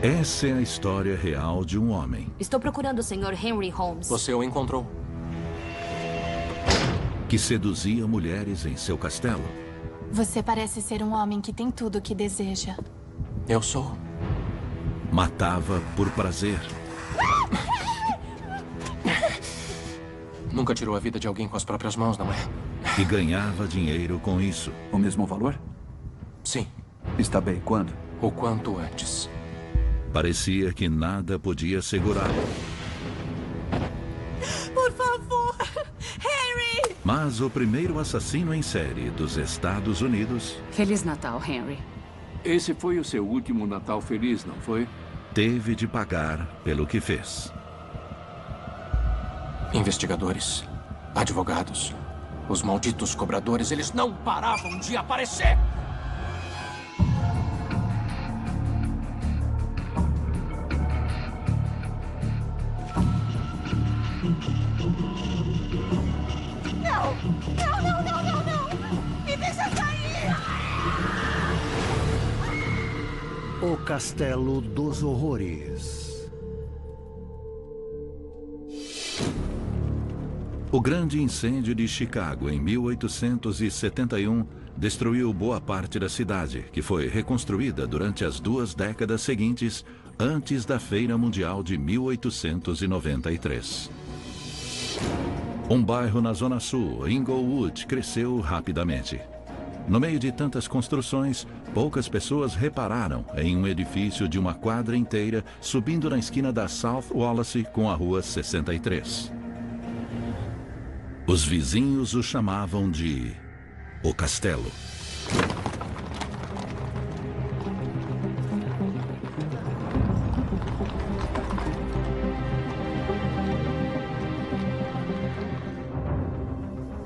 Essa é a história real de um homem Estou procurando o Sr. Henry Holmes. Você o encontrou. que seduzia mulheres em seu castelo. Você parece ser um homem que tem tudo o que deseja. Eu sou. Matava por prazer. Nunca tirou a vida de alguém com as próprias mãos, não é? E ganhava dinheiro com isso. O mesmo valor? Sim. Está bem. Quando? O quanto antes. Parecia que nada podia segurá-lo. Por favor, Henry! Mas o primeiro assassino em série dos Estados Unidos Feliz Natal, Henry. Esse foi o seu último Natal feliz, não foi? teve de pagar pelo que fez. Investigadores, advogados, os malditos cobradores, eles não paravam de aparecer! Não! Não, não, não, não, não! Me deixa sair! O Castelo dos Horrores. O grande incêndio de Chicago, em 1871, destruiu boa parte da cidade, que foi reconstruída durante as 2 décadas seguintes, antes da Feira Mundial de 1893. Um bairro na Zona Sul, Inglewood, cresceu rapidamente. No meio de tantas construções, poucas pessoas repararam em um edifício de uma quadra inteira subindo na esquina da South Wallace com a Rua 63. Os vizinhos o chamavam de O Castelo.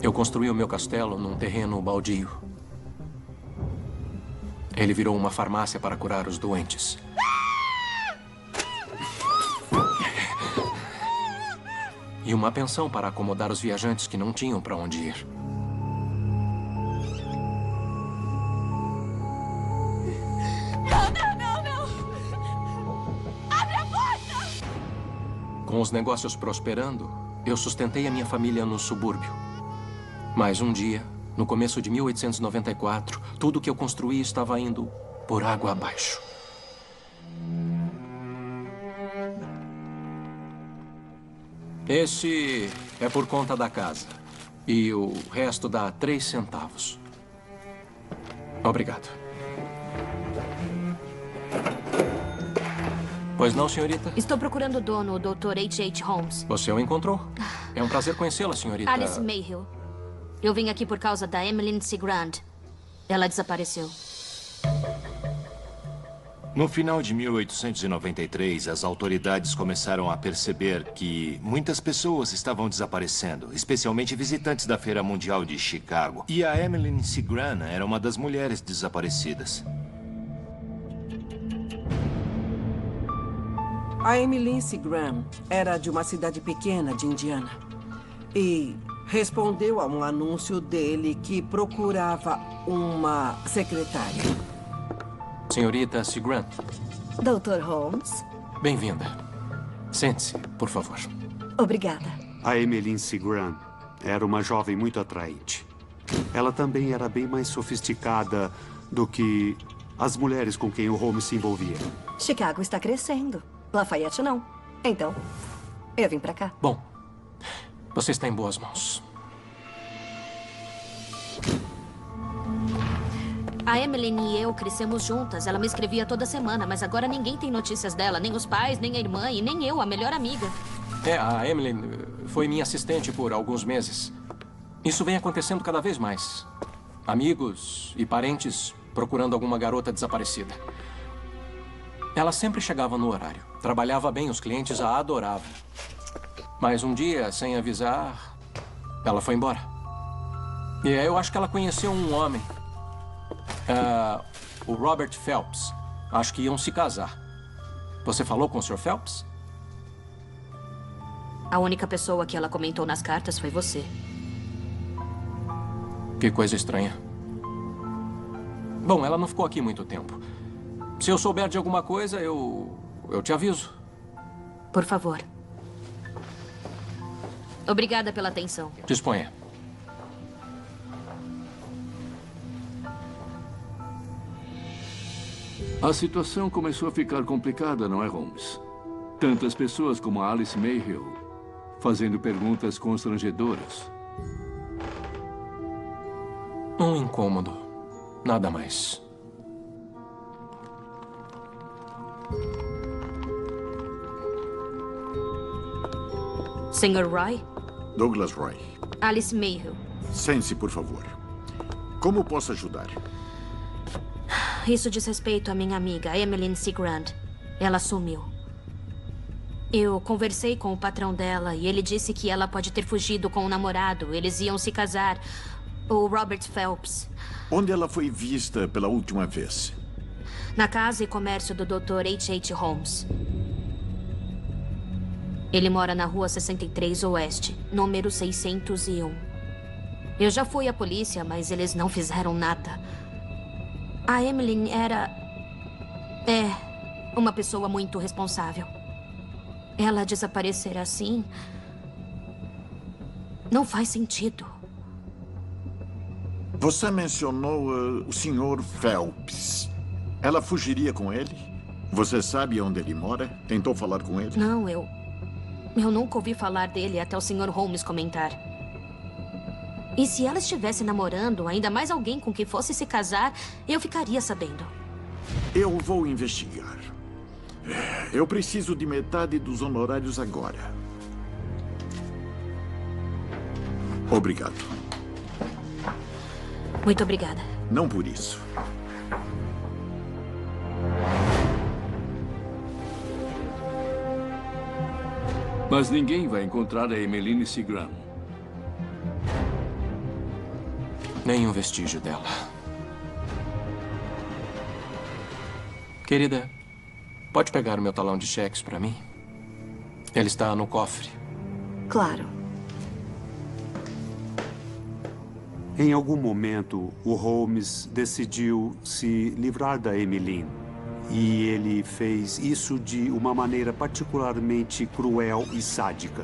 Eu construí o meu castelo num terreno baldio. Ele virou uma farmácia para curar os doentes. E uma pensão para acomodar os viajantes que não tinham para onde ir. Não, não, não, não! Abre a porta! Com os negócios prosperando, eu sustentei a minha família no subúrbio. Mas um dia, no começo de 1894, tudo que eu construí estava indo por água abaixo. Esse é por conta da casa. E o resto dá 3 centavos. Obrigado. Pois não, senhorita? Estou procurando o dono, o Dr. H.H. Holmes. Você o encontrou. É um prazer conhecê-la, senhorita. Alice Mayhill. Eu vim aqui por causa da Emmeline Cigrand. Ela desapareceu. No final de 1893, as autoridades começaram a perceber que muitas pessoas estavam desaparecendo, especialmente visitantes da Feira Mundial de Chicago. E a Emmeline Cigrand era uma das mulheres desaparecidas. A Emmeline Cigrand era de uma cidade pequena de Indiana. E respondeu a um anúncio dele que procurava uma secretária. Senhorita Cigrand. Dr. Holmes? Bem-vinda. Sente-se, por favor. Obrigada. A Emmeline Cigrand era uma jovem muito atraente. Ela também era bem mais sofisticada do que as mulheres com quem o Holmes se envolvia. Chicago está crescendo. Lafayette não. Então, eu vim pra cá. Bom, você está em boas mãos. A Emmeline e eu crescemos juntas. Ela me escrevia toda semana, mas agora ninguém tem notícias dela. Nem os pais, nem a irmã e nem eu, a melhor amiga. A Emmeline foi minha assistente por alguns meses. Isso vem acontecendo cada vez mais. Amigos e parentes procurando alguma garota desaparecida. Ela sempre chegava no horário. Trabalhava bem, os clientes a adoravam. Mas um dia, sem avisar, ela foi embora. E eu acho que ela conheceu um homem. O Robert Phelps. Acho que iam se casar. Você falou com o Sr. Phelps? A única pessoa que ela comentou nas cartas foi você. Que coisa estranha. Bom, ela não ficou aqui muito tempo. Se eu souber de alguma coisa, eu eu te aviso. Por favor. Obrigada pela atenção. Disponha. A situação começou a ficar complicada, não é, Holmes? Tantas pessoas como a Alice Mayhill fazendo perguntas constrangedoras. Um incômodo. Nada mais. Sr. Roy? Douglas Roy. Alice Mayhill. Sente-se, por favor. Como posso ajudar? Isso diz respeito à minha amiga, Emmeline C. Grant. Ela sumiu. Eu conversei com o patrão dela e ele disse que ela pode ter fugido com o namorado. Eles iam se casar. O Robert Phelps. Onde ela foi vista pela última vez? Na casa e comércio do Dr. H.H. Holmes. Ele mora na rua 63 Oeste, número 601. Eu já fui à polícia, mas eles não fizeram nada. A Emmeline é uma pessoa muito responsável. Ela desaparecer assim não faz sentido. Você mencionou o Sr. Phelps. Ela fugiria com ele? Você sabe onde ele mora? Tentou falar com ele? Não, eu nunca ouvi falar dele até o Sr. Holmes comentar. E se ela estivesse namorando, ainda mais alguém com quem fosse se casar, eu ficaria sabendo. Eu vou investigar. Eu preciso de metade dos honorários agora. Obrigado. Muito obrigada. Não por isso. Mas ninguém vai encontrar a Emmeline C. Grant. Nenhum vestígio dela. Querida, pode pegar o meu talão de cheques para mim? Ele está no cofre. Claro. Em algum momento, o Holmes decidiu se livrar da Emmeline. E ele fez isso de uma maneira particularmente cruel e sádica.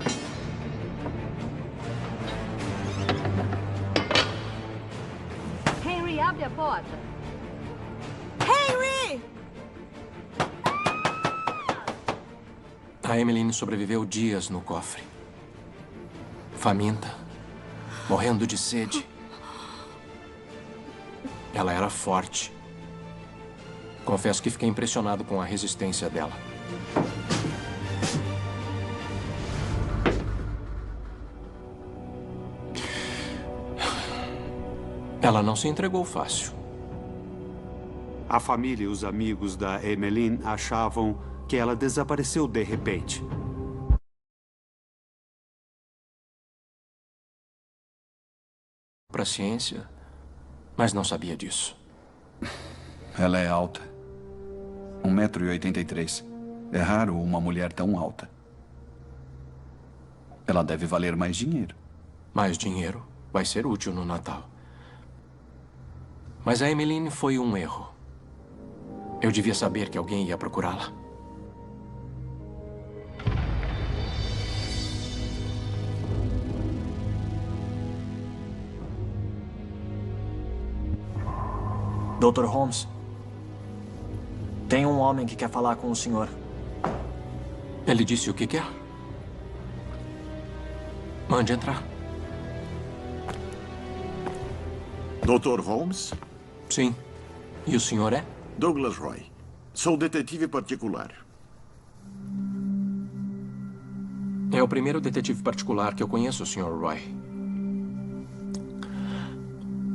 Henry, abre a porta. Henry! A Emmeline sobreviveu dias no cofre. Faminta, morrendo de sede. Ela era forte. Confesso que fiquei impressionado com a resistência dela. Ela não se entregou fácil. A família e os amigos da Emmeline achavam que ela desapareceu de repente. Para a ciência, mas não sabia disso. Ela é alta. 1,83 m. É raro uma mulher tão alta. Ela deve valer mais dinheiro. Mais dinheiro vai ser útil no Natal. Mas a Emmeline foi um erro. Eu devia saber que alguém ia procurá-la. Dr. Holmes, tem um homem que quer falar com o senhor. Ele disse o que quer? Mande entrar. Dr. Holmes? Sim. E o senhor é? Douglas Roy. Sou detetive particular. É o primeiro detetive particular que eu conheço, Sr. Roy.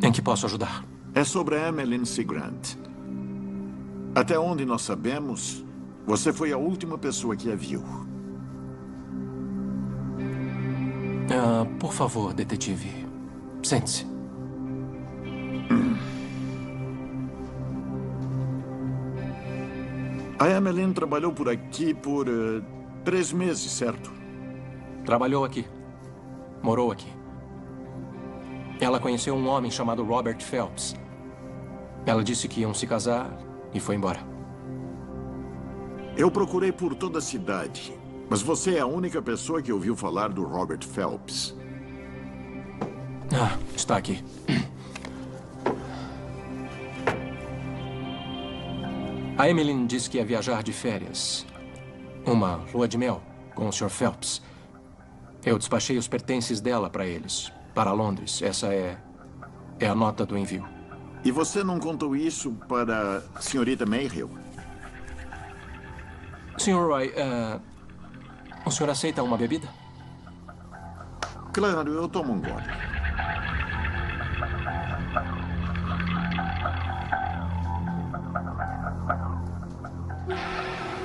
Em que posso ajudar? É sobre a Emmeline C. Grant. Até onde nós sabemos, você foi a última pessoa que a viu. Por favor, detetive. Sente-se. A Emmeline trabalhou por aqui por 3 meses, certo? Trabalhou aqui. Morou aqui. Ela conheceu um homem chamado Robert Phelps. Ela disse que iam se casar e foi embora. Eu procurei por toda a cidade, mas você é a única pessoa que ouviu falar do Robert Phelps. Ah, está aqui. A Emmeline disse que ia viajar de férias. Uma lua de mel com o Sr. Phelps. Eu despachei os pertences dela para eles, para Londres. Essa é a nota do envio. E você não contou isso para a senhorita Mayhill? Sr. Roy, o senhor aceita uma bebida? Claro, eu tomo um gole.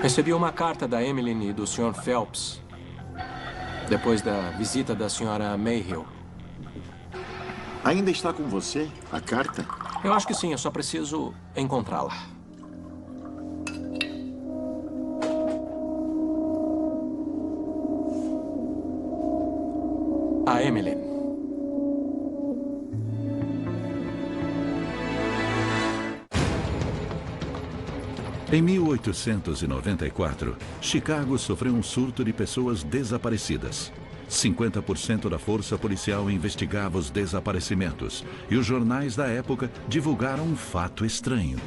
Recebi uma carta da Emmeline e do Sr. Phelps depois da visita da senhora Mayhill. Ainda está com você a carta? Eu acho que sim, eu só preciso encontrá-la. A Emmeline. Em 1894, Chicago sofreu um surto de pessoas desaparecidas. 50% da força policial investigava os desaparecimentos e os jornais da época divulgaram um fato estranho.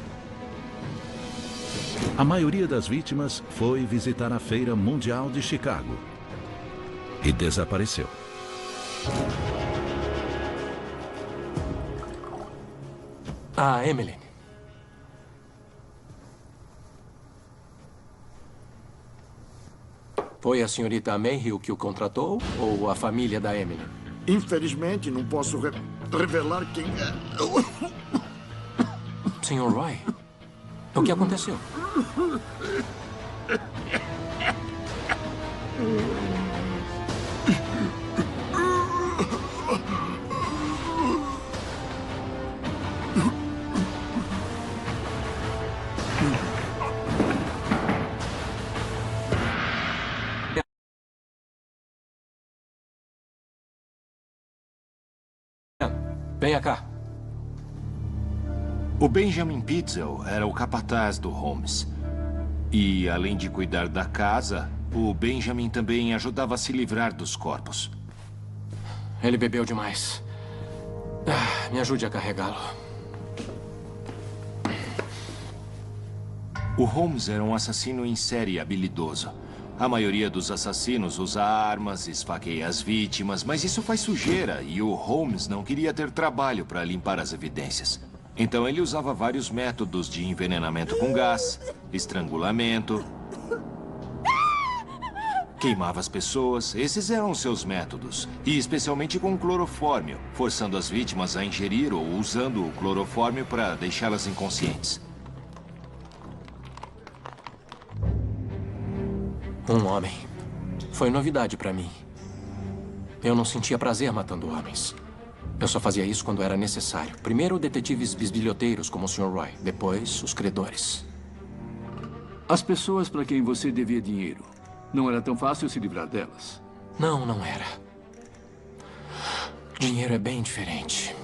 A maioria das vítimas foi visitar a Feira Mundial de Chicago e desapareceu. A Emmeline. Foi a senhorita Mayhill que o contratou ou a família da Emmeline? Infelizmente, não posso revelar quem é. Sr. Roy, o que aconteceu? Venha cá. O Benjamin Pitzel era o capataz do Holmes. E, além de cuidar da casa, o Benjamin também ajudava a se livrar dos corpos. Ele bebeu demais. Me ajude a carregá-lo. O Holmes era um assassino em série habilidoso. A maioria dos assassinos usa armas, esfaqueia as vítimas, mas isso faz sujeira e o Holmes não queria ter trabalho para limpar as evidências. Então ele usava vários métodos de envenenamento com gás, estrangulamento, queimava as pessoas. Esses eram seus métodos, e especialmente com clorofórmio, forçando as vítimas a ingerir ou usando o clorofórmio para deixá-las inconscientes. Um homem. Foi novidade para mim. Eu não sentia prazer matando homens. Eu só fazia isso quando era necessário. Primeiro, detetives bisbilhoteiros como o Sr. Roy. Depois, os credores. As pessoas para quem você devia dinheiro. Não era tão fácil se livrar delas. Não, não era. Dinheiro é bem diferente.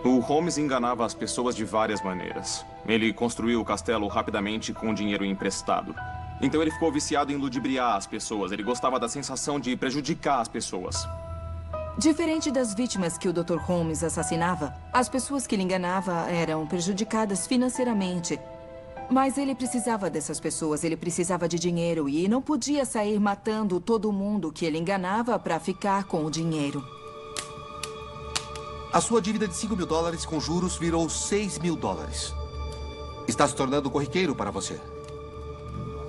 O Holmes enganava as pessoas de várias maneiras. Ele construiu o castelo rapidamente com dinheiro emprestado. Então ele ficou viciado em ludibriar as pessoas. Ele gostava da sensação de prejudicar as pessoas. Diferente das vítimas que o Dr. Holmes assassinava, as pessoas que ele enganava eram prejudicadas financeiramente. Mas ele precisava dessas pessoas, ele precisava de dinheiro e não podia sair matando todo mundo que ele enganava para ficar com o dinheiro. A sua dívida de $5 mil com juros virou $6 mil. Está se tornando corriqueiro para você.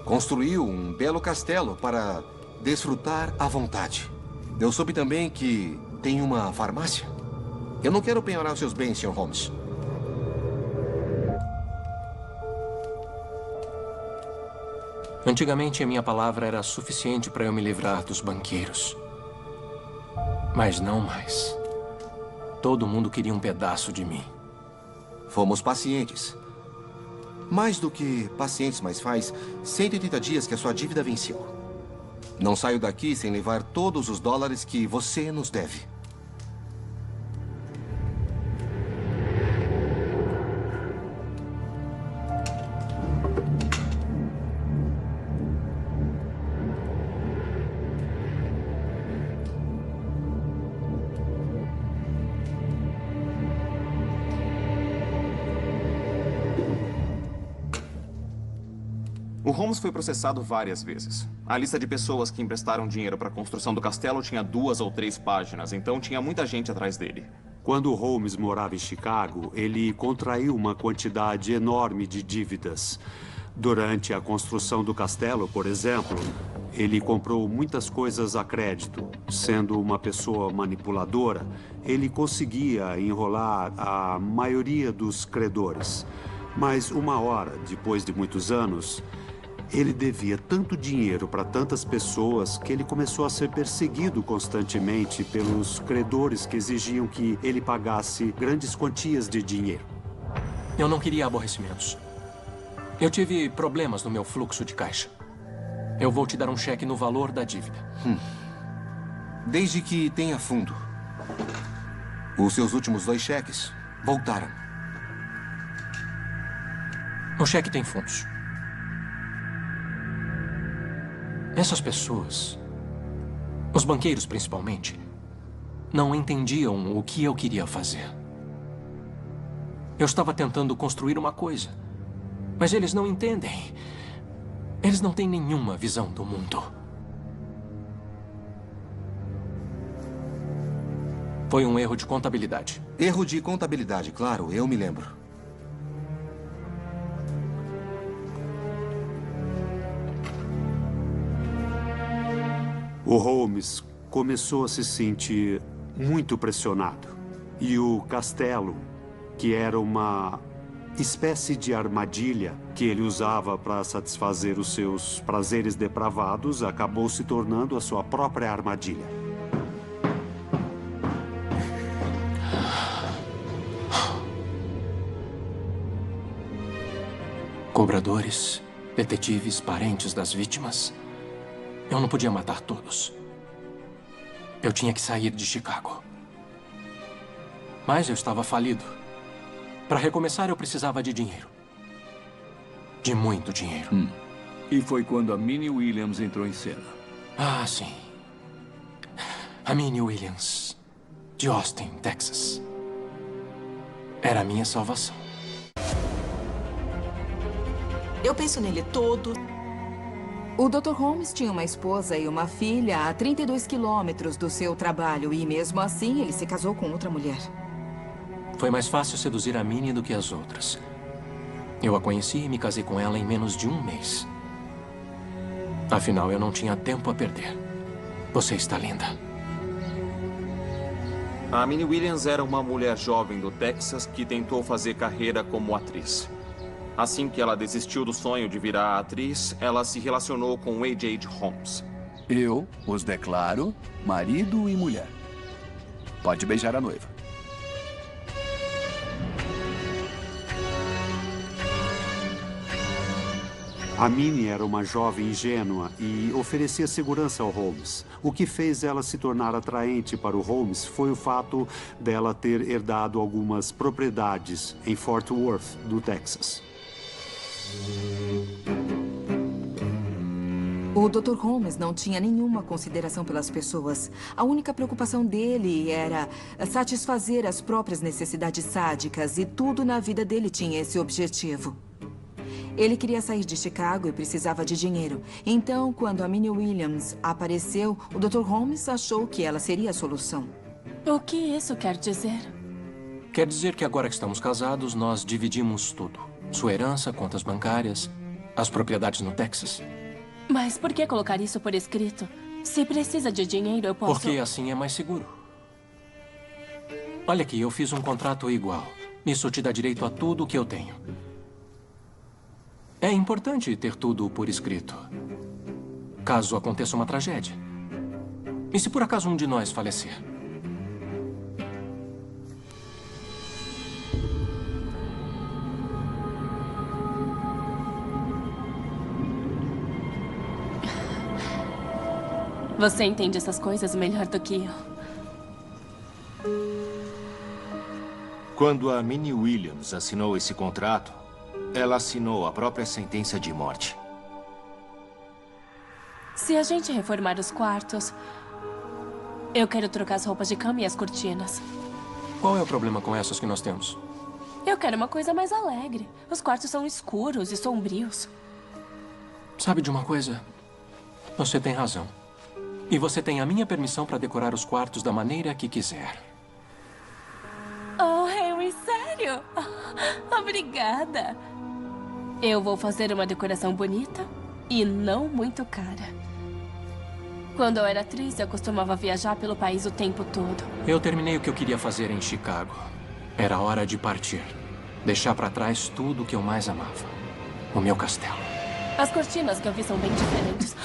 Construiu um belo castelo para desfrutar à vontade. Eu soube também que tem uma farmácia. Eu não quero penhorar os seus bens, Sr. Holmes. Antigamente, a minha palavra era suficiente para eu me livrar dos banqueiros. Mas não mais. Todo mundo queria um pedaço de mim. Fomos pacientes. Mais do que pacientes, mas faz 180 dias que a sua dívida venceu. Não saio daqui sem levar todos os dólares que você nos deve. O Holmes foi processado várias vezes. A lista de pessoas que emprestaram dinheiro para a construção do castelo tinha 2 ou 3 páginas, então tinha muita gente atrás dele. Quando Holmes morava em Chicago, ele contraiu uma quantidade enorme de dívidas. Durante a construção do castelo, por exemplo, ele comprou muitas coisas a crédito. Sendo uma pessoa manipuladora, ele conseguia enrolar a maioria dos credores. Mas uma hora, depois de muitos anos, ele devia tanto dinheiro para tantas pessoas que ele começou a ser perseguido constantemente pelos credores que exigiam que ele pagasse grandes quantias de dinheiro. Eu não queria aborrecimentos. Eu tive problemas no meu fluxo de caixa. Eu vou te dar um cheque no valor da dívida. Desde que tenha fundo. Os seus últimos 2 cheques voltaram. O cheque tem fundos. Essas pessoas, os banqueiros principalmente, não entendiam o que eu queria fazer. Eu estava tentando construir uma coisa, mas eles não entendem. Eles não têm nenhuma visão do mundo. Foi um erro de contabilidade. Erro de contabilidade, claro, eu me lembro. O Holmes começou a se sentir muito pressionado. E o castelo, que era uma espécie de armadilha que ele usava para satisfazer os seus prazeres depravados, acabou se tornando a sua própria armadilha. Cobradores, detetives, parentes das vítimas. Eu não podia matar todos. Eu tinha que sair de Chicago. Mas eu estava falido. Para recomeçar, eu precisava de dinheiro. De muito dinheiro. E foi quando a Minnie Williams entrou em cena. Ah, sim. A Minnie Williams, de Austin, Texas. Era a minha salvação. Eu penso nele todo. O Dr. Holmes tinha uma esposa e uma filha a 32 quilômetros do seu trabalho. E mesmo assim, ele se casou com outra mulher. Foi mais fácil seduzir a Minnie do que as outras. Eu a conheci e me casei com ela em menos de 1 mês. Afinal, eu não tinha tempo a perder. Você está linda. A Minnie Williams era uma mulher jovem do Texas que tentou fazer carreira como atriz. Assim que ela desistiu do sonho de virar atriz, ela se relacionou com A.J. Holmes. Eu os declaro marido e mulher. Pode beijar a noiva. A Minnie era uma jovem ingênua e oferecia segurança ao Holmes. O que fez ela se tornar atraente para o Holmes foi o fato dela ter herdado algumas propriedades em Fort Worth, do Texas. O Dr. Holmes não tinha nenhuma consideração pelas pessoas. A única preocupação dele era satisfazer as próprias necessidades sádicas e tudo na vida dele tinha esse objetivo. Ele queria sair de Chicago e precisava de dinheiro. Então, quando a Minnie Williams apareceu, o Dr. Holmes achou que ela seria a solução. O que isso quer dizer? Quer dizer que agora que estamos casados, nós dividimos tudo. Sua herança, contas bancárias, as propriedades no Texas. Mas por que colocar isso por escrito? Se precisa de dinheiro, eu posso... Porque assim é mais seguro. Olha aqui, eu fiz um contrato igual. Isso te dá direito a tudo o que eu tenho. É importante ter tudo por escrito. Caso aconteça uma tragédia. E se por acaso um de nós falecer? Você entende essas coisas melhor do que eu. Quando a Minnie Williams assinou esse contrato, ela assinou a própria sentença de morte. Se a gente reformar os quartos, eu quero trocar as roupas de cama e as cortinas. Qual é o problema com essas que nós temos? Eu quero uma coisa mais alegre. Os quartos são escuros e sombrios. Sabe de uma coisa? Você tem razão. E você tem a minha permissão para decorar os quartos da maneira que quiser. Oh, Henry, sério? Obrigada. Eu vou fazer uma decoração bonita e não muito cara. Quando eu era atriz, eu costumava viajar pelo país o tempo todo. Eu terminei o que eu queria fazer em Chicago. Era hora de partir. Deixar para trás tudo o que eu mais amava. O meu castelo. As cortinas que eu vi são bem diferentes.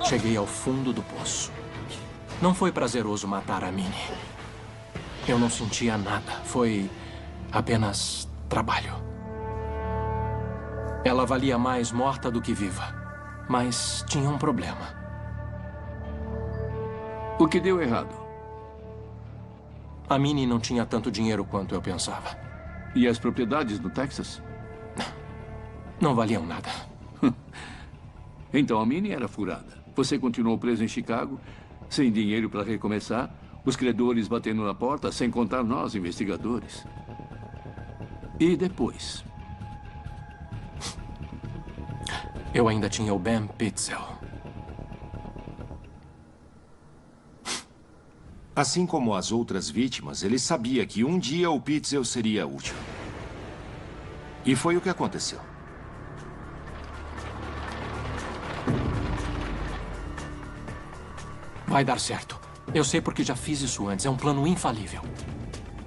Cheguei ao fundo do poço. Não foi prazeroso matar a Minnie. Eu não sentia nada. Foi apenas trabalho. Ela valia mais morta do que viva. Mas tinha um problema. O que deu errado? A Minnie não tinha tanto dinheiro quanto eu pensava. E as propriedades no Texas? Não valiam nada. Então a Minnie era furada. Você continuou preso em Chicago, sem dinheiro para recomeçar, os credores batendo na porta, sem contar nós, investigadores. E depois? Eu ainda tinha o Ben Pitzel. Assim como as outras vítimas, ele sabia que um dia o Pitzel seria útil. E foi o que aconteceu. Vai dar certo. Eu sei porque já fiz isso antes. É um plano infalível.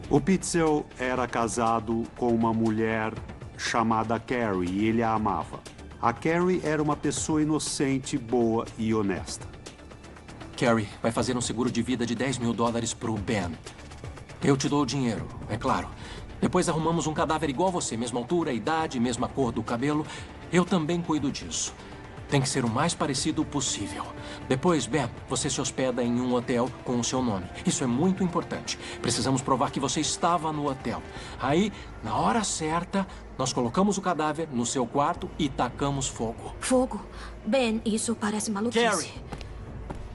O Pitzel era casado com uma mulher chamada Carrie e ele a amava. A Carrie era uma pessoa inocente, boa e honesta. Carrie vai fazer um seguro de vida de $10 mil pro Ben. Eu te dou o dinheiro, é claro. Depois arrumamos um cadáver igual a você. Mesma altura, idade, mesma cor do cabelo. Eu também cuido disso. Tem que ser o mais parecido possível. Depois, Ben, você se hospeda em um hotel com o seu nome. Isso é muito importante. Precisamos provar que você estava no hotel. Aí, na hora certa, nós colocamos o cadáver no seu quarto e tacamos fogo. Fogo? Ben, isso parece maluquice. Carrie,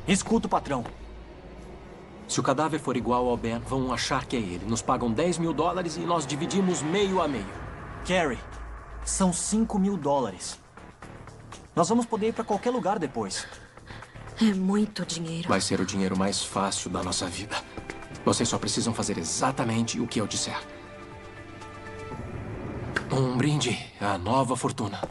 escuta o patrão. Se o cadáver for igual ao Ben, vão achar que é ele. Nos pagam $10 mil e nós dividimos meio a meio. Carrie, são $5 mil. Nós vamos poder ir para qualquer lugar depois. É muito dinheiro. Vai ser o dinheiro mais fácil da nossa vida. Vocês só precisam fazer exatamente o que eu disser. Um brinde à nova fortuna.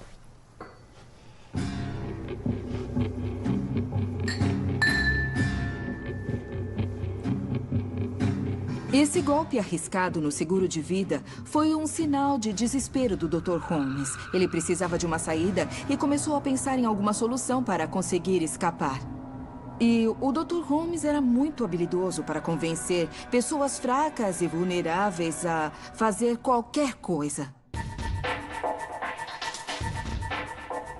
Esse golpe arriscado no seguro de vida foi um sinal de desespero do Dr. Holmes. Ele precisava de uma saída e começou a pensar em alguma solução para conseguir escapar. E o Dr. Holmes era muito habilidoso para convencer pessoas fracas e vulneráveis a fazer qualquer coisa.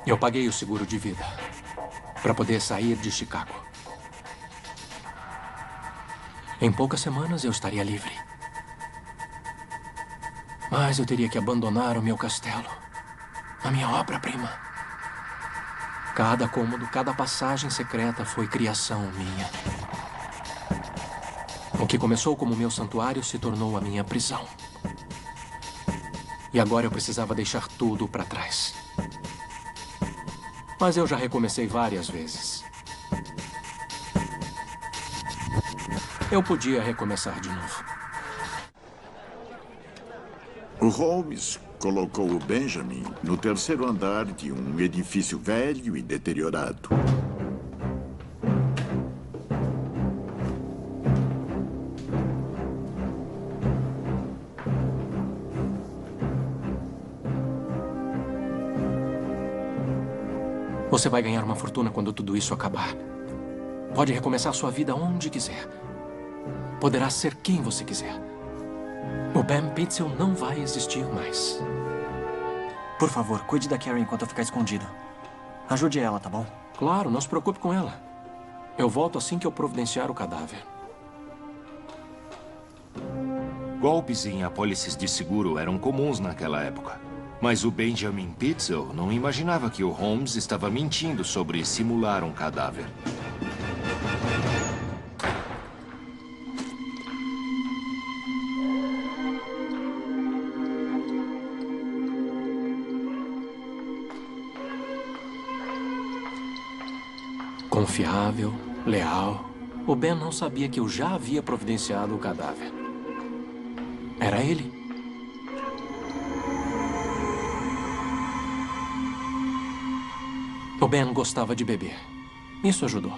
Eu paguei o seguro de vida para poder sair de Chicago. Em poucas semanas eu estaria livre. Mas eu teria que abandonar o meu castelo, a minha obra-prima. Cada cômodo, cada passagem secreta foi criação minha. O que começou como meu santuário se tornou a minha prisão. E agora eu precisava deixar tudo para trás. Mas eu já recomecei várias vezes. Eu podia recomeçar de novo. O Holmes colocou o Benjamin no terceiro andar de um edifício velho e deteriorado. Você vai ganhar uma fortuna quando tudo isso acabar. Pode recomeçar sua vida onde quiser. Poderá ser quem você quiser. O Ben Pitzel não vai existir mais. Por favor, cuide da Carrie enquanto eu ficar escondido. Ajude ela, tá bom? Claro, não se preocupe com ela. Eu volto assim que eu providenciar o cadáver. Golpes em apólices de seguro eram comuns naquela época. Mas o Benjamin Pitzel não imaginava que o Holmes estava mentindo sobre simular um cadáver. Confiável, leal. O Ben não sabia que eu já havia providenciado o cadáver. Era ele. O Ben gostava de beber. Isso ajudou.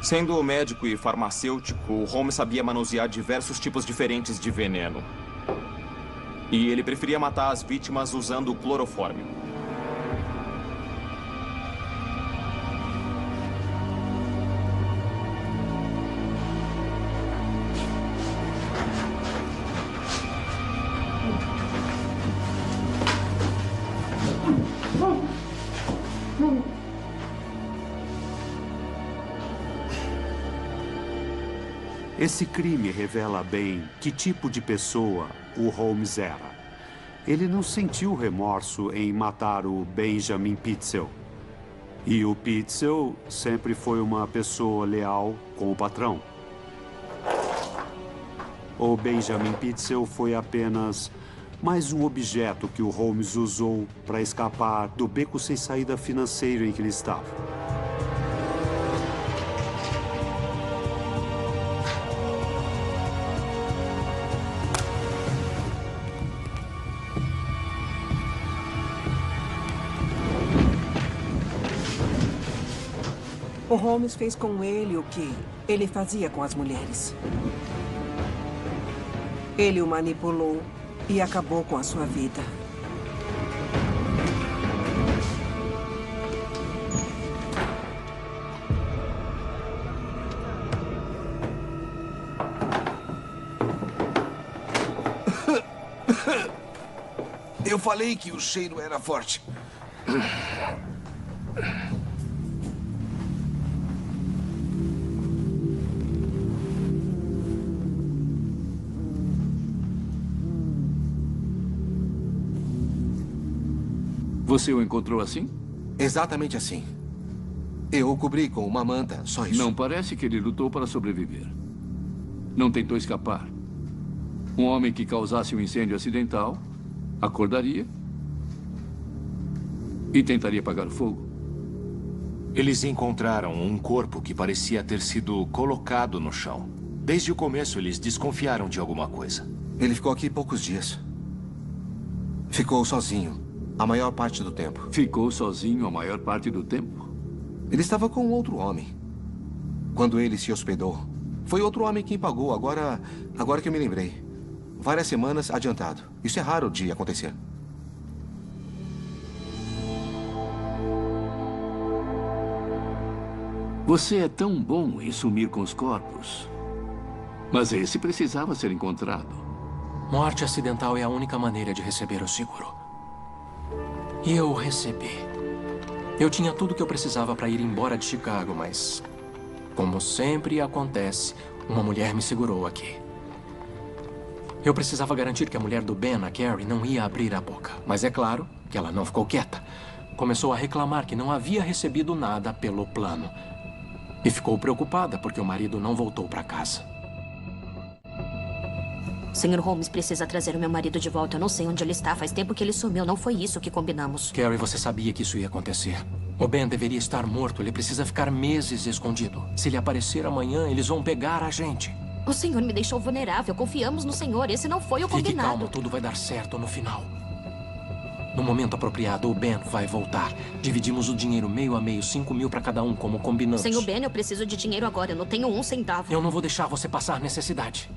Sendo médico e farmacêutico, Holmes sabia manusear diversos tipos diferentes de veneno. E ele preferia matar as vítimas usando clorofórmio. Esse crime revela bem que tipo de pessoa o Holmes era. Ele não sentiu remorso em matar o Benjamin Pitzel. E o Pitzel sempre foi uma pessoa leal com o patrão. O Benjamin Pitzel foi apenas mais um objeto que o Holmes usou para escapar do beco sem saída financeiro em que ele estava. O Holmes fez com ele o que ele fazia com as mulheres. Ele o manipulou e acabou com a sua vida. Eu falei que o cheiro era forte. Você o encontrou assim? Exatamente assim. Eu o cobri com uma manta, só isso. Não parece que ele lutou para sobreviver. Não tentou escapar. Um homem que causasse um incêndio acidental acordaria e tentaria apagar o fogo. Eles encontraram um corpo que parecia ter sido colocado no chão. Desde o começo, eles desconfiaram de alguma coisa. Ele ficou aqui poucos dias. Ficou sozinho a maior parte do tempo. Ficou sozinho a maior parte do tempo? Ele estava com outro homem. Quando ele se hospedou, foi outro homem quem pagou. Agora que eu me lembrei. Várias semanas adiantado. Isso é raro de acontecer. Você é tão bom em sumir com os corpos. Mas esse precisava ser encontrado. Morte acidental é a única maneira de receber o seguro. E eu o recebi. Eu tinha tudo que eu precisava para ir embora de Chicago, mas, como sempre acontece, uma mulher me segurou aqui. Eu precisava garantir que a mulher do Ben, a Carrie, não ia abrir a boca. Mas é claro que ela não ficou quieta. Começou a reclamar que não havia recebido nada pelo plano. E ficou preocupada porque o marido não voltou para casa. Sr. Holmes precisa trazer o meu marido de volta. Eu não sei onde ele está. Faz tempo que ele sumiu. Não foi isso que combinamos. Carrie, você sabia que isso ia acontecer. O Ben deveria estar morto. Ele precisa ficar meses escondido. Se ele aparecer amanhã, eles vão pegar a gente. O senhor me deixou vulnerável. Confiamos no senhor. Esse não foi o combinado. Fique calmo. Tudo vai dar certo no final. No momento apropriado, o Ben vai voltar. Dividimos o dinheiro meio a meio, 5 mil para cada um, como combinamos. Senhor Ben, eu preciso de dinheiro agora. Eu não tenho um centavo. Eu não vou deixar você passar necessidade.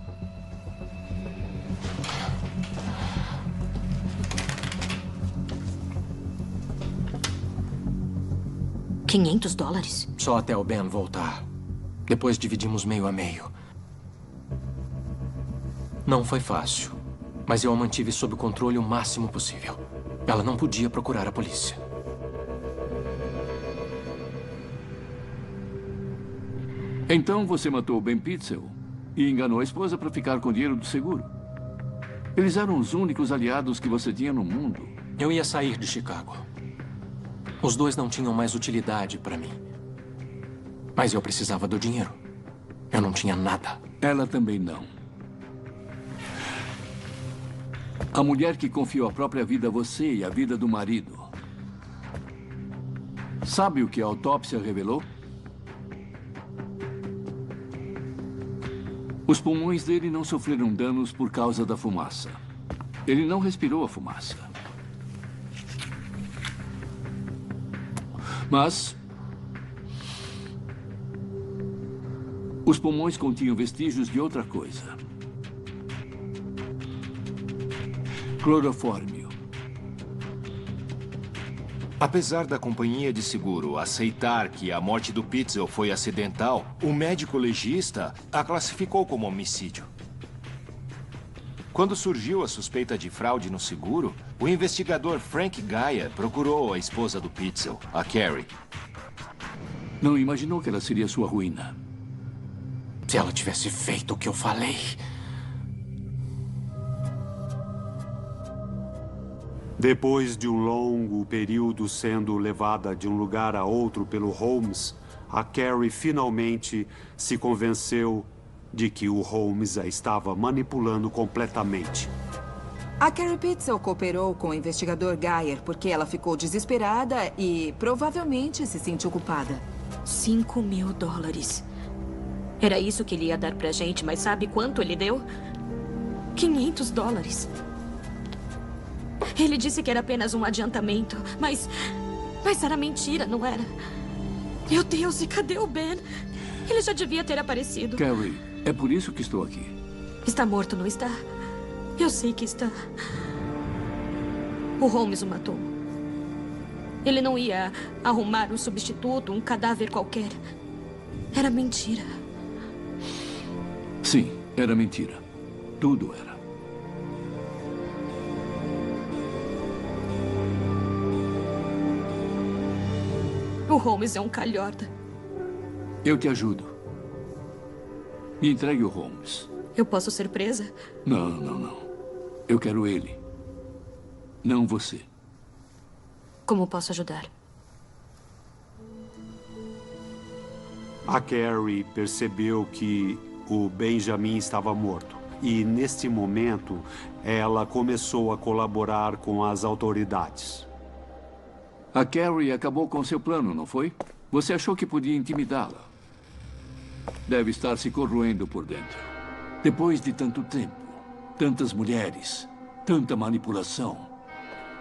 $500? Só até o Ben voltar. Depois dividimos meio a meio. Não foi fácil, mas eu a mantive sob controle o máximo possível. Ela não podia procurar a polícia. Então você matou o Ben Pitzel e enganou a esposa para ficar com o dinheiro do seguro. Eles eram os únicos aliados que você tinha no mundo. Eu ia sair de Chicago. Os dois não tinham mais utilidade para mim. Mas eu precisava do dinheiro. Eu não tinha nada. Ela também não. A mulher que confiou a própria vida a você e a vida do marido. Sabe o que a autópsia revelou? Os pulmões dele não sofreram danos por causa da fumaça. Ele não respirou a fumaça. Mas os pulmões continham vestígios de outra coisa. Clorofórmio. Apesar da companhia de seguro aceitar que a morte do Pitzel foi acidental, o médico legista a classificou como homicídio. Quando surgiu a suspeita de fraude no seguro, o investigador Frank Geyer procurou a esposa do Pitzel, a Carrie. Não imaginou que ela seria sua ruína. Se ela tivesse feito o que eu falei... Depois de um longo período sendo levada de um lugar a outro pelo Holmes, a Carrie finalmente se convenceu de que o Holmes a estava manipulando completamente. A Carrie Pitzel cooperou com o investigador Geyer porque ela ficou desesperada e provavelmente se sentiu culpada. $5.000. Era isso que ele ia dar pra gente, mas sabe quanto ele deu? $500. Ele disse que era apenas um adiantamento, mas era mentira, não era? Meu Deus, e cadê o Ben? Ele já devia ter aparecido. Carrie, é por isso que estou aqui. Está morto, não está? Eu sei que está. O Holmes o matou. Ele não ia arrumar um substituto, um cadáver qualquer. Era mentira. Sim, era mentira. Tudo era. O Holmes é um calhorda. Eu te ajudo. Me entregue o Holmes. Eu posso ser presa? Não, não, não. Eu quero ele. Não você. Como posso ajudar? A Carrie percebeu que o Benjamin estava morto. E, neste momento, ela começou a colaborar com as autoridades. A Carrie acabou com seu plano, não foi? Você achou que podia intimidá-la. Deve estar se corroendo por dentro. Depois de tanto tempo, tantas mulheres, tanta manipulação,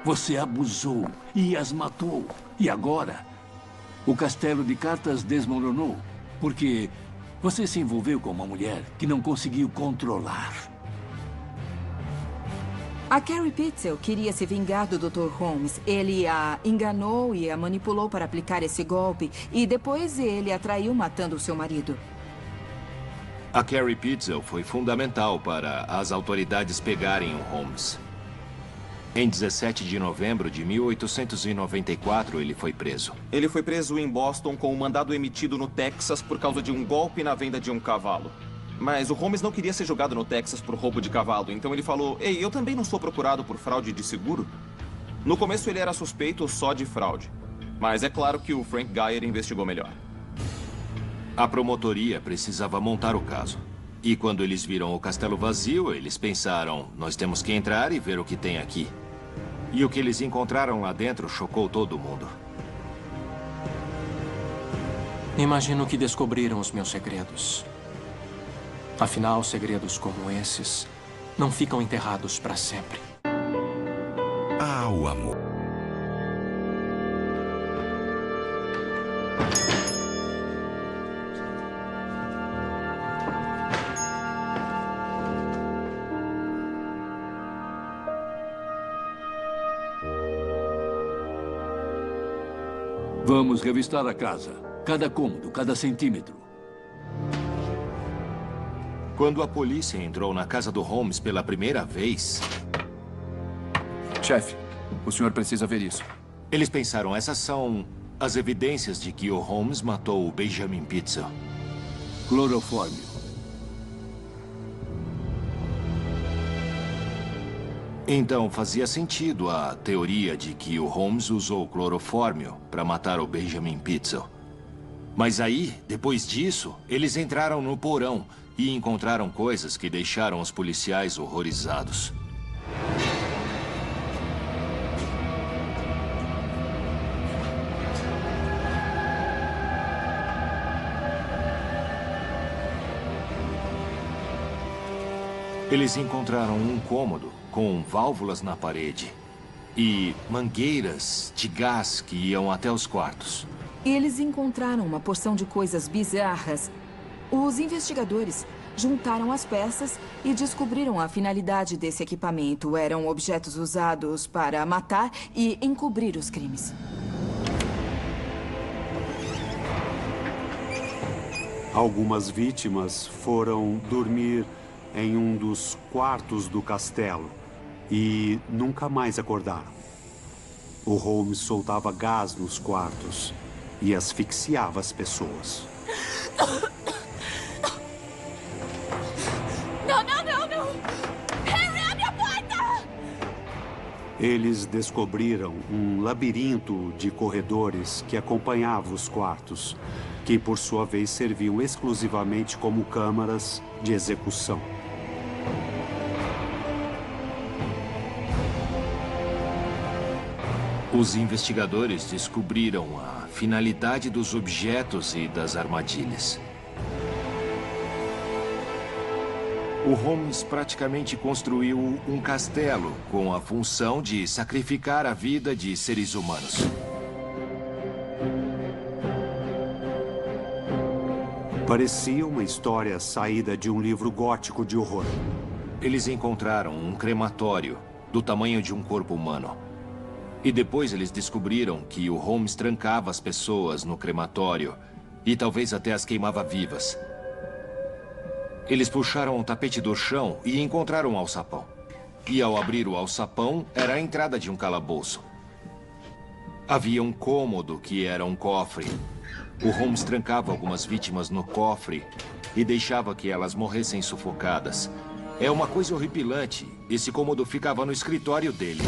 você abusou e as matou. E agora, o castelo de cartas desmoronou porque você se envolveu com uma mulher que não conseguiu controlar. A Carrie Pitzel queria se vingar do Dr. Holmes. Ele a enganou e a manipulou para aplicar esse golpe. E depois ele a traiu matando o seu marido. A Carrie Pitzel foi fundamental para as autoridades pegarem o Holmes. Em 17 de novembro de 1894, ele foi preso. Ele foi preso em Boston com um mandado emitido no Texas por causa de um golpe na venda de um cavalo. Mas o Holmes não queria ser julgado no Texas por roubo de cavalo, então ele falou: "Ei, eu também não sou procurado por fraude de seguro?" No começo ele era suspeito só de fraude, mas é claro que o Frank Geyer investigou melhor. A promotoria precisava montar o caso. E quando eles viram o castelo vazio, eles pensaram: nós temos que entrar e ver o que tem aqui. E o que eles encontraram lá dentro chocou todo mundo. Imagino que descobriram os meus segredos. Afinal, segredos como esses não ficam enterrados para sempre. Ah, o amor. Vamos revistar a casa. Cada cômodo, cada centímetro. Quando a polícia entrou na casa do Holmes pela primeira vez... Chefe, o senhor precisa ver isso. Eles pensaram, essas são as evidências de que o Holmes matou o Benjamin Pitzel. Clorofórmio. Então, fazia sentido a teoria de que o Holmes usou clorofórmio para matar o Benjamin Pitzel. Mas aí, depois disso, eles entraram no porão e encontraram coisas que deixaram os policiais horrorizados. Eles encontraram um cômodo com válvulas na parede e mangueiras de gás que iam até os quartos. E eles encontraram uma porção de coisas bizarras. Os investigadores juntaram as peças e descobriram a finalidade desse equipamento. Eram objetos usados para matar e encobrir os crimes. Algumas vítimas foram dormir em um dos quartos do castelo e nunca mais acordaram. O Holmes soltava gás nos quartos e asfixiava as pessoas. Não! Harry, abre a porta! Eles descobriram um labirinto de corredores que acompanhava os quartos, que por sua vez serviam exclusivamente como câmaras de execução. Os investigadores descobriram a finalidade dos objetos e das armadilhas. O Holmes praticamente construiu um castelo com a função de sacrificar a vida de seres humanos. Parecia uma história saída de um livro gótico de horror. Eles encontraram um crematório do tamanho de um corpo humano. E depois eles descobriram que o Holmes trancava as pessoas no crematório e talvez até as queimava vivas. Eles puxaram o tapete do chão e encontraram um alçapão. E ao abrir o alçapão, era a entrada de um calabouço. Havia um cômodo que era um cofre. O Holmes trancava algumas vítimas no cofre e deixava que elas morressem sufocadas. É uma coisa horripilante. Esse cômodo ficava no escritório dele.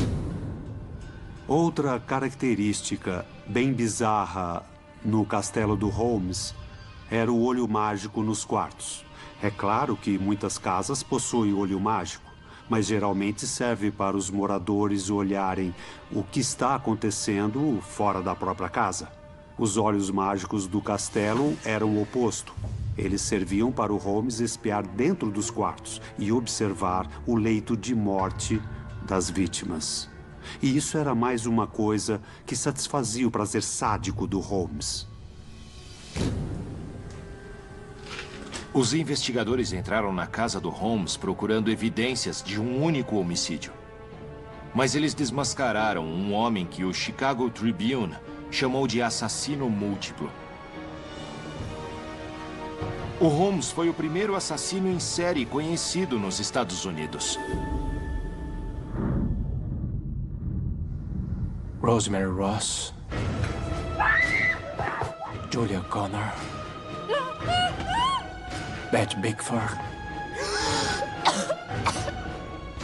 Outra característica bem bizarra no castelo do Holmes era o olho mágico nos quartos. É claro que muitas casas possuem olho mágico, mas geralmente serve para os moradores olharem o que está acontecendo fora da própria casa. Os olhos mágicos do castelo eram o oposto. Eles serviam para o Holmes espiar dentro dos quartos e observar o leito de morte das vítimas. E isso era mais uma coisa que satisfazia o prazer sádico do Holmes. Os investigadores entraram na casa do Holmes procurando evidências de um único homicídio. Mas eles desmascararam um homem que o Chicago Tribune chamou de assassino múltiplo. O Holmes foi o primeiro assassino em série conhecido nos Estados Unidos. Rosemary Ross, Julia Connor, Beth Bickford,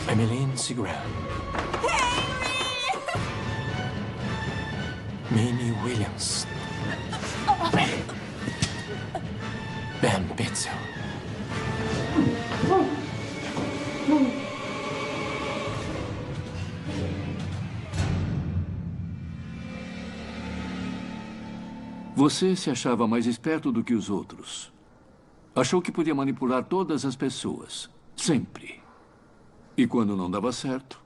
Emmeline Seagram, Minnie Williams, Ben Pitzel. Você se achava mais esperto do que os outros. Achou que podia manipular todas as pessoas. Sempre. E quando não dava certo,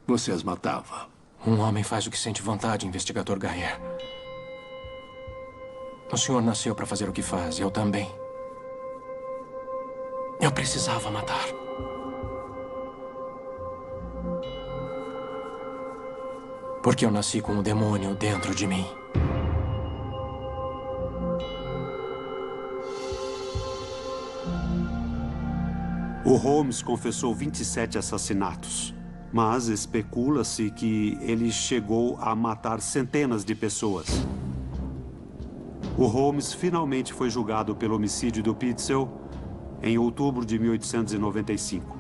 você as matava. Um homem faz o que sente vontade, investigador Gayer. O senhor nasceu para fazer o que faz, eu também. Eu precisava matar. Porque eu nasci com um demônio dentro de mim. O Holmes confessou 27 assassinatos, mas especula-se que ele chegou a matar centenas de pessoas. O Holmes finalmente foi julgado pelo homicídio do Pitzel em outubro de 1895.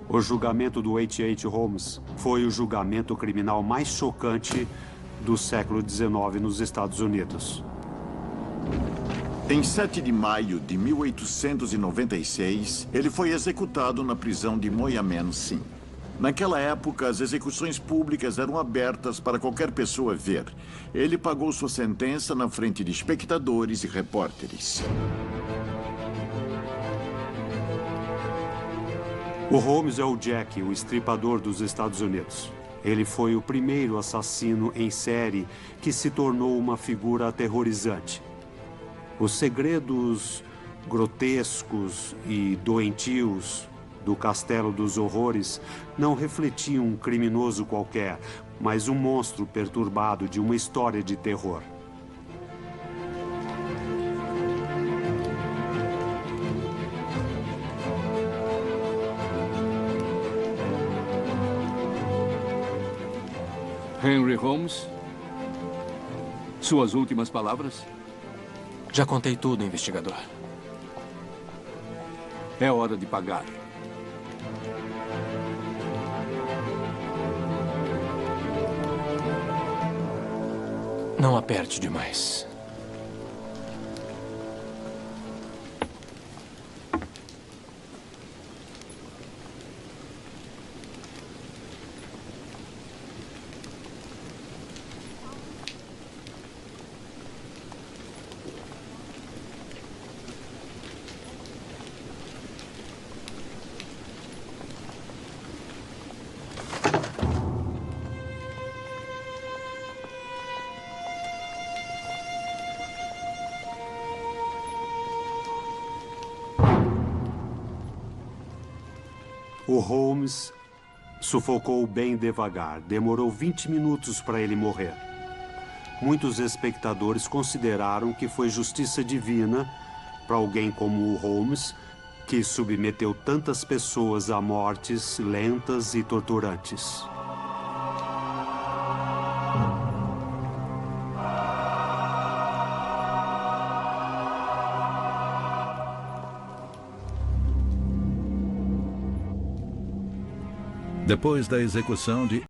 O julgamento do H.H. Holmes foi o julgamento criminal mais chocante do século XIX nos Estados Unidos. Em 7 de maio de 1896, ele foi executado na prisão de Moyamensing. Naquela época, as execuções públicas eram abertas para qualquer pessoa ver. Ele pagou sua sentença na frente de espectadores e repórteres. O Holmes é o Jack, o estripador dos Estados Unidos. Ele foi o primeiro assassino em série que se tornou uma figura aterrorizante. Os segredos grotescos e doentios do Castelo dos Horrores não refletiam um criminoso qualquer, mas um monstro perturbado de uma história de terror. Henry Holmes, suas últimas palavras? Já contei tudo, investigador. É hora de pagar. Não aperte demais. O Holmes sufocou bem devagar. Demorou 20 minutos para ele morrer. Muitos espectadores consideraram que foi justiça divina para alguém como o Holmes, que submeteu tantas pessoas a mortes lentas e torturantes. Depois da execução de